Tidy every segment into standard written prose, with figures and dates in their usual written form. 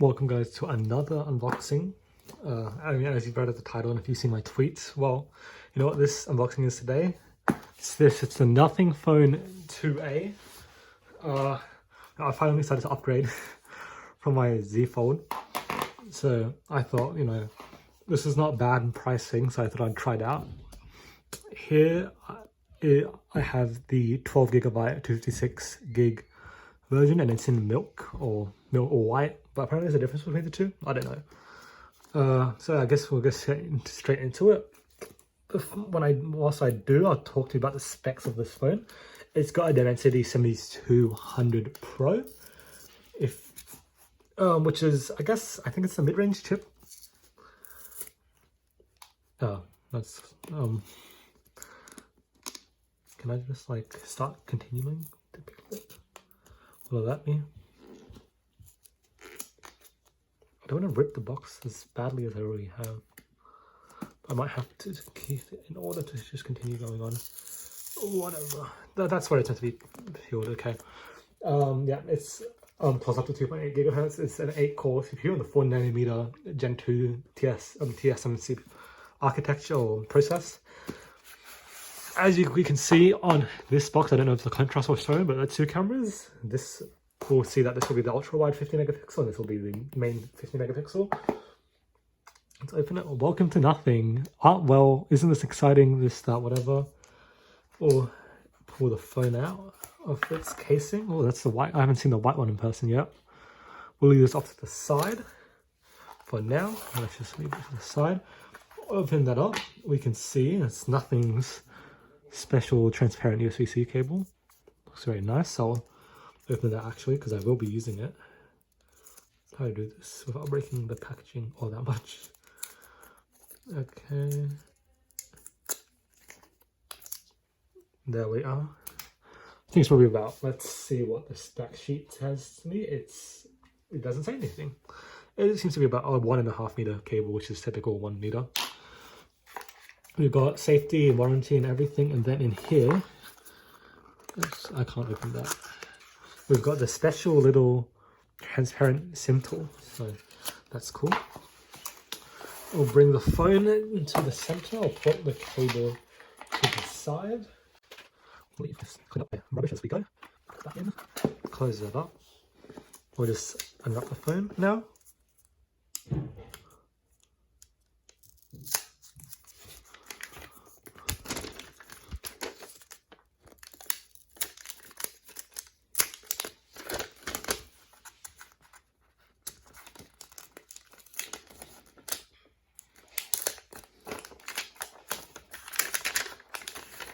Welcome guys to another unboxing. I mean, as you've read at the title and if you've seen my tweets, well, you know what this unboxing is today? It's the Nothing Phone 2A. I finally decided to upgrade from my Z Fold. So I thought, you know, this is not bad in pricing, so I thought I'd try it out. Here I have the 12GB 256 gig version, and it's in milk or white, but apparently there's a difference between the two. I don't know. So I guess we'll get straight into it. Whilst I do, I'll talk to you about the specs of this phone. It's got a Dimensity 7200 Pro, which is, I think it's a mid-range chip. That's can I just like start continuing to pick it? Will that be? I don't want to rip the box as badly as I already have. I might have to keep it in order to just continue going on. Whatever. That's what it's meant to be peeled. Okay. Yeah, it's plus up to 2.8 gigahertz. It's an 8-core CPU on the 4nm Gen 2 TSMC architecture or process. As we can see on this box, I don't know if the contrast will show, but the two cameras, we'll see that this will be the ultra wide 50 megapixel and this will be the main 50 megapixel. Let's open it. Welcome to nothing. Well, isn't this exciting? This, that, whatever. Or pull the phone out of its casing. Oh, that's the white. I haven't seen the white one in person yet. We'll leave this off to the side for now. Let's just leave it to the side. Open that up. We can see it's nothing's special transparent USB-C cable. Looks very nice. I'll open that actually because I will be using it. How do I do this without breaking the packaging all that much? Okay. There we are. I think it's probably about, let's see what the spec sheet says to me. It doesn't say anything. It seems to be about a 1.5 meter cable, which is typical 1 meter. We've got safety and warranty and everything, and then in here, oops, I can't open that. We've got the special little transparent SIM tool, so that's cool. We'll bring the phone into the center. I'll put the cable to the side. Leave this, clean up the rubbish as we go. Put that in. Close that up. We'll just unwrap the phone now.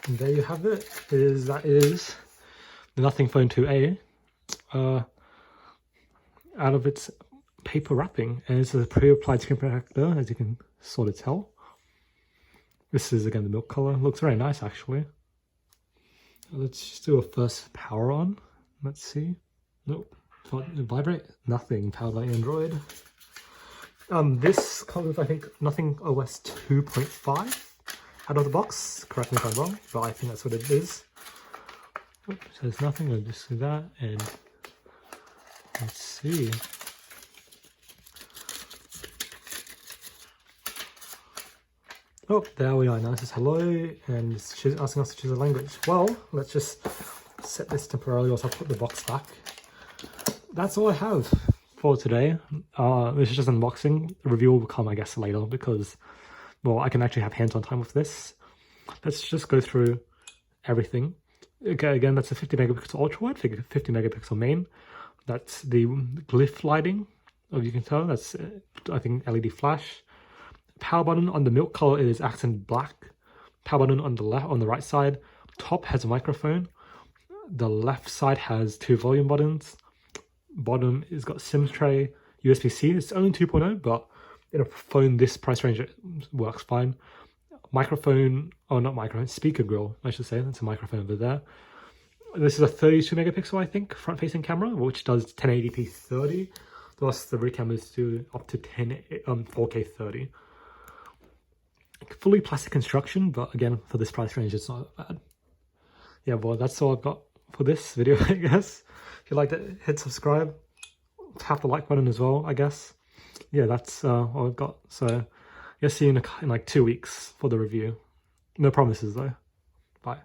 And there you have it. That is the Nothing Phone 2A out of its paper wrapping, and it's a pre-applied screen protector, as you can sort of tell. This is again the milk color. Looks very nice actually. Let's just do a first power on. Let's see. Nope. Vibrate? Nothing. Powered by Android. This comes with, I think, Nothing OS 2.5. out of the box. Correct me if I'm wrong, but I think that's what it is. Oops, says nothing. I'll just do that, and let's see. Oh, there we are. Now it says hello, and she's asking us to choose a language. Well, let's just set this temporarily whilst I put the box back. That's all I have for today. This is just an unboxing. The review will come, I guess, later because, well, I can actually have hands-on time with this. Let's just go through everything. Okay, again, that's a 50 megapixel ultra wide, 50 megapixel main. That's the glyph lighting, as you can tell. That's, I think, LED flash. Power button on the milk color is accent black. Power button on the right side. Top has a microphone. The left side has 2 volume buttons. Bottom is got SIM tray, USB-C. It's only 2.0, but in a phone this price range it works fine. Microphone, oh not microphone, speaker grill I should say. That's a microphone over there. This is a 32 megapixel I think front facing camera, which does 1080p 30. Plus the rear cameras do up to 4K 30. Fully plastic construction, but again for this price range it's not bad. Yeah, well that's all I've got for this video I guess. If you liked it, hit subscribe, tap the like button as well, I guess. Yeah, that's what I've got. So, yeah, see you in like 2 weeks for the review. No promises though. Bye.